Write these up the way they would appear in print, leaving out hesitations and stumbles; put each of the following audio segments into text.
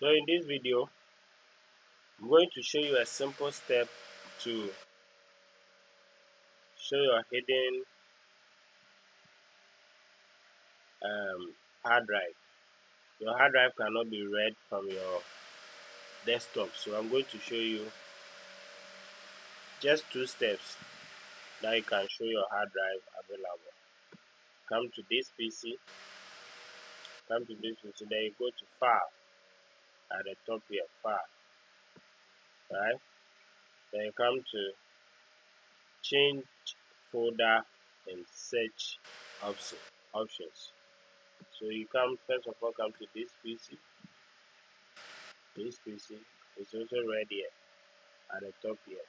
So in this video, I'm going to show you a simple step to show your hidden hard drive. Your hard drive cannot be read from your desktop, so I'm going to show you just 2 steps that you can show your hard drive available. Come to this PC, then you go to File at the top here, File, right? Then you come to Change Folder and Search options. So you first of all come to this PC. This PC is also red here at the top here.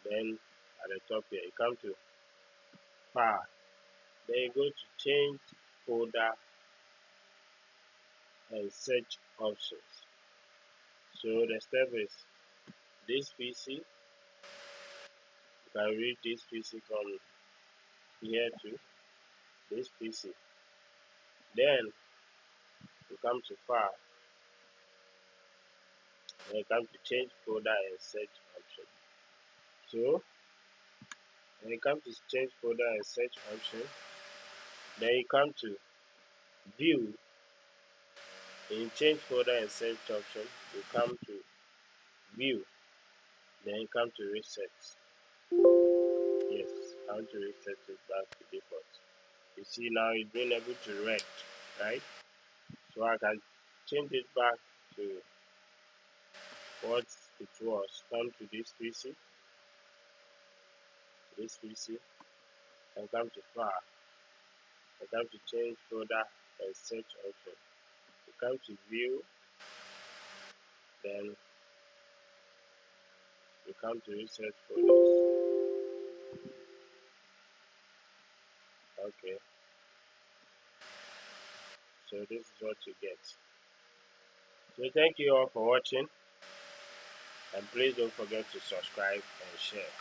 Then at the top here, you come to File. Then you go to Change Folder and Search options. So the step is this PC. You can read this PC from here to this PC. Then you come to File. Then you come to Change Folder and Search option. So when you come to Change Folder and Search option, then you come to View. In Change Folder and Search option, you come to View. Then you come to Reset. Yes, I want to reset it back to default. You see now it's been able to read, right? So I can change it back to what it was. Come to this PC, and come to File, and come to Change Folder and Search option. You come to View, then you come to Reset Folders. Okay, so this is what you get. So thank you all for watching, and please don't forget to subscribe and share.